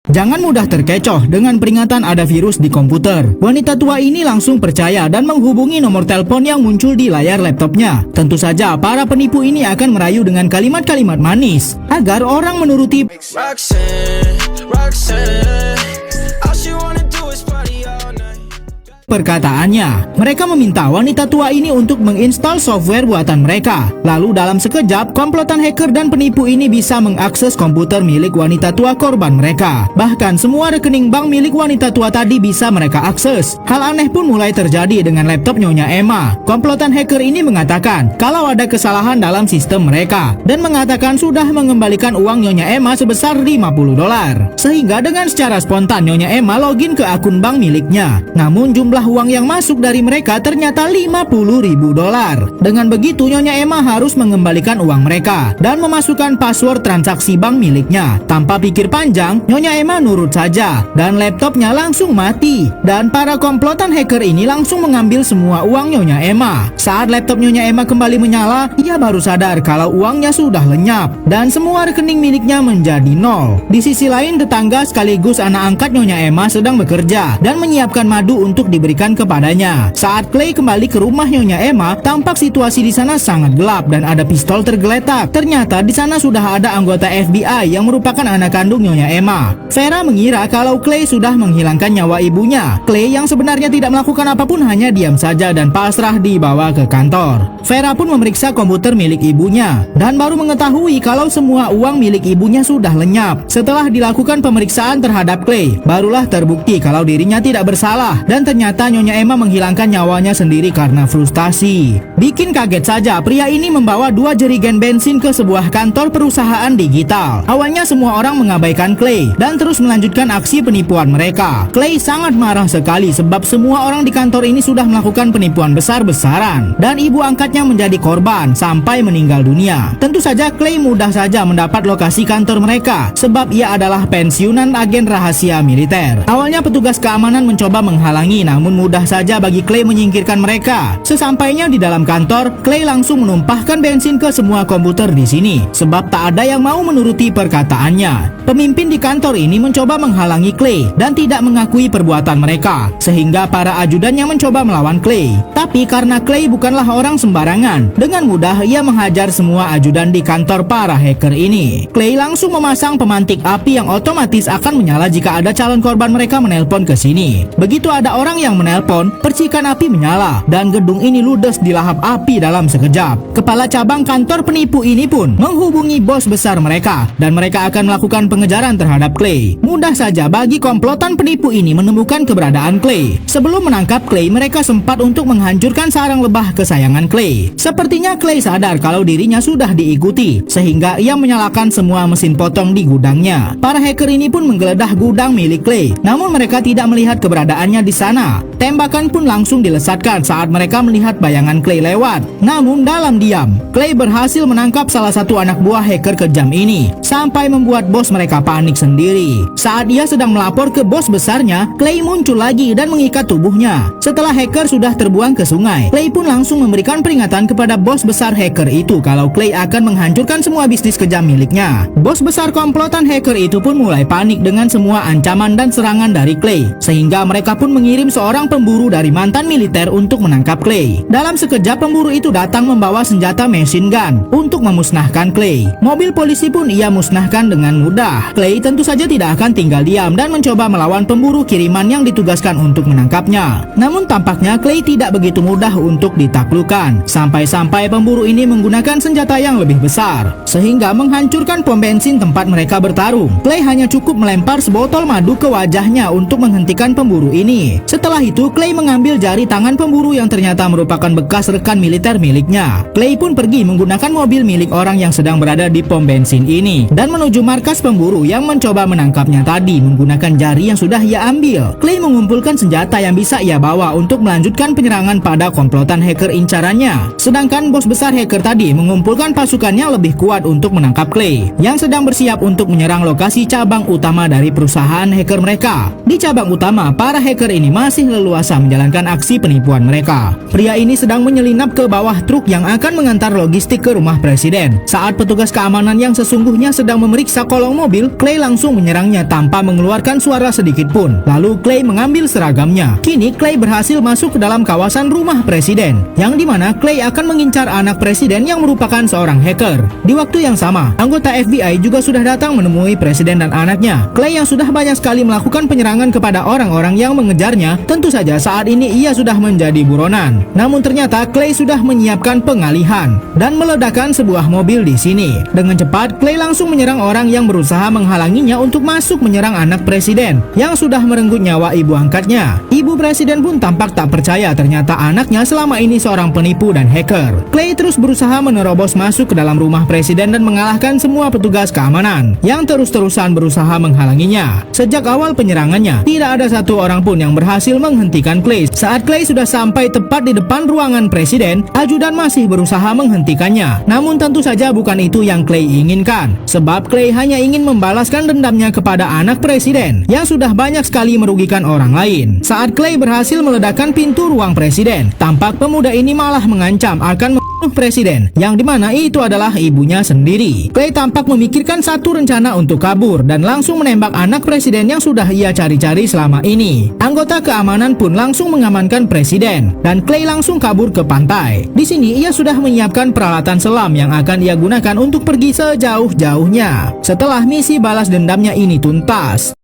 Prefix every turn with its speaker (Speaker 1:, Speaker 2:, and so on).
Speaker 1: Jangan mudah terkecoh dengan peringatan ada virus di komputer. Wanita tua ini langsung percaya dan menghubungi nomor telepon yang muncul di layar laptopnya. Tentu saja para penipu ini akan merayu dengan kalimat-kalimat manis agar orang menuruti perkataannya. Mereka meminta wanita tua ini untuk menginstal software buatan mereka. Lalu dalam sekejap, komplotan hacker dan penipu ini bisa mengakses komputer milik wanita tua korban mereka. Bahkan semua rekening bank milik wanita tua tadi bisa mereka akses. Hal aneh pun mulai terjadi dengan laptop Nyonya Emma. Komplotan hacker ini mengatakan kalau ada kesalahan dalam sistem mereka dan mengatakan sudah mengembalikan uang Nyonya Emma sebesar $50. Sehingga dengan secara spontan Nyonya Emma login ke akun bank miliknya. Namun jumlah uang yang masuk dari mereka ternyata $50.000. Dengan begitu Nyonya Emma harus mengembalikan uang mereka dan memasukkan password transaksi bank miliknya. Tanpa pikir panjang, Nyonya Emma nurut saja dan laptopnya langsung mati. Dan para komplotan hacker ini langsung mengambil semua uang Nyonya Emma. Saat laptop Nyonya Emma kembali menyala, ia baru sadar kalau uangnya sudah lenyap dan semua rekening miliknya menjadi nol. Di sisi lain, tetangga sekaligus anak angkat Nyonya Emma sedang bekerja dan menyiapkan madu untuk diberikan kepadanya. Saat Clay kembali ke rumah Nyonya Emma, tampak situasi di sana sangat gelap dan ada pistol tergeletak. Ternyata di sana sudah ada anggota FBI yang merupakan anak kandung Nyonya Emma. Vera mengira kalau Clay sudah menghilangkan nyawa ibunya. Clay yang sebenarnya tidak melakukan apapun hanya diam saja dan pasrah dibawa ke kantor. Vera pun memeriksa komputer milik ibunya dan baru mengetahui kalau semua uang milik ibunya sudah lenyap. Setelah dilakukan pemeriksaan terhadap Clay, barulah terbukti kalau dirinya tidak bersalah dan ternyata Nyonya Emma menghilangkan nyawanya sendiri karena frustasi. Bikin kaget saja, pria ini membawa 2 jerigen bensin ke sebuah kantor perusahaan digital. Awalnya semua orang mengabaikan Clay dan terus melanjutkan aksi penipuan mereka. Clay sangat marah sekali sebab semua orang di kantor ini sudah melakukan penipuan besar-besaran dan ibu angkatnya menjadi korban sampai meninggal dunia. Tentu saja Clay mudah saja mendapat lokasi kantor mereka sebab ia adalah pensiunan agen rahasia militer. Awalnya petugas keamanan mencoba menghalangi, namun mudah saja bagi Clay menyingkirkan mereka. Sesampainya di dalam kantor, Clay langsung menumpahkan bensin ke semua komputer di sini sebab tak ada yang mau menuruti perkataannya. Pemimpin di kantor ini mencoba menghalangi Clay dan tidak mengakui perbuatan mereka, sehingga para ajudannya mencoba melawan Clay. Tapi karena Clay bukanlah orang sembarangan, dengan mudah ia menghajar semua ajudan di kantor para hacker ini. Clay langsung memasang pemantik api yang otomatis akan menyala jika ada calon korban mereka menelpon ke sini. Begitu ada orang yang menelpon, percikan api menyala dan gedung ini ludes dilahap api dalam sekejap. Kepala cabang kantor penipu ini pun menghubungi bos besar mereka dan mereka akan melakukan pengejaran terhadap Clay. Mudah saja bagi komplotan penipu ini menemukan keberadaan Clay. Sebelum menangkap Clay, mereka sempat untuk menghancurkan sarang lebah kesayangan Clay. Sepertinya Clay sadar kalau dirinya sudah diikuti, sehingga ia menyalakan semua mesin potong di gudangnya. Para hacker ini pun menggeledah gudang milik Clay, namun mereka tidak melihat keberadaannya di sana. Tembakan pun langsung dilesatkan saat mereka melihat bayangan Clay lewat. Namun dalam diam, Clay berhasil menangkap salah satu anak buah hacker kejam ini, sampai membuat bos mereka panik sendiri. Saat ia sedang melapor ke bos besarnya, Clay muncul lagi dan mengikat tubuhnya. Setelah hacker sudah terbuang ke sungai, Clay pun langsung memberikan peringatan kepada bos besar hacker itu kalau Clay akan menghancurkan semua bisnis kejam miliknya. Bos besar komplotan hacker itu pun mulai panik dengan semua ancaman dan serangan dari Clay, sehingga mereka pun mengirim seorang pemburu dari mantan militer untuk menangkap Clay. Dalam sekejap pemburu itu datang membawa senjata machine gun untuk memusnahkan Clay. Mobil polisi pun ia musnahkan dengan mudah. Clay tentu saja tidak akan tinggal diam dan mencoba melawan pemburu kiriman yang ditugaskan untuk menangkapnya. Namun tampaknya Clay tidak begitu mudah untuk ditaklukkan. Sampai-sampai pemburu ini menggunakan senjata yang lebih besar, sehingga menghancurkan pom bensin tempat mereka bertarung. Clay hanya cukup melempar sebotol madu ke wajahnya untuk menghentikan pemburu ini. Setelah itu Clay mengambil jari tangan pemburu yang ternyata merupakan bekas rekan militer miliknya. Clay pun pergi menggunakan mobil milik orang yang sedang berada di pom bensin ini dan menuju markas pemburu yang mencoba menangkapnya tadi menggunakan jari yang sudah ia ambil. Clay mengumpulkan senjata yang bisa ia bawa untuk melanjutkan penyerangan pada komplotan hacker incarannya. Sedangkan bos besar hacker tadi mengumpulkan pasukannya lebih kuat untuk menangkap Clay yang sedang bersiap untuk menyerang lokasi cabang utama dari perusahaan hacker mereka. Di cabang utama, para hacker ini masih leluhur leluasa menjalankan aksi penipuan mereka. Pria ini sedang menyelinap ke bawah truk yang akan mengantar logistik ke rumah presiden. Saat petugas keamanan yang sesungguhnya sedang memeriksa kolong mobil, Clay langsung menyerangnya tanpa mengeluarkan suara sedikit pun. Lalu Clay mengambil seragamnya. Kini Clay berhasil masuk ke dalam kawasan rumah presiden, yang dimana Clay akan mengincar anak presiden yang merupakan seorang hacker. Di waktu yang sama, anggota FBI juga sudah datang menemui presiden dan anaknya. Clay yang sudah banyak sekali melakukan penyerangan kepada orang-orang yang mengejarnya, tentu saja saat ini ia sudah menjadi buronan. Namun ternyata Clay sudah menyiapkan pengalihan dan meledakkan sebuah mobil di sini. Dengan cepat, Clay langsung menyerang orang yang berusaha menghalanginya untuk masuk menyerang anak presiden yang sudah merenggut nyawa ibu angkatnya. Ibu presiden pun tampak tak percaya ternyata anaknya selama ini seorang penipu dan hacker. Clay terus berusaha menerobos masuk ke dalam rumah presiden dan mengalahkan semua petugas keamanan yang terus-terusan berusaha menghalanginya. Sejak awal penyerangannya, tidak ada satu orang pun yang berhasil menghentikan Clay. Saat Clay sudah sampai tepat di depan ruangan presiden, ajudan masih berusaha menghentikannya. Namun tentu saja bukan itu yang Clay inginkan, sebab Clay hanya ingin membalaskan dendamnya kepada anak presiden yang sudah banyak sekali merugikan orang lain. Saat Clay berhasil meledakkan pintu ruang presiden, tampak pemuda ini malah mengancam akan membunuh presiden, yang dimana itu adalah ibunya sendiri. Clay tampak memikirkan satu rencana untuk kabur dan langsung menembak anak presiden yang sudah ia cari-cari selama ini. Anggota keamanan pun langsung mengamankan presiden dan Clay langsung kabur ke pantai. Di sini ia sudah menyiapkan peralatan selam yang akan ia gunakan untuk pergi sejauh-jauhnya setelah misi balas dendamnya ini tuntas.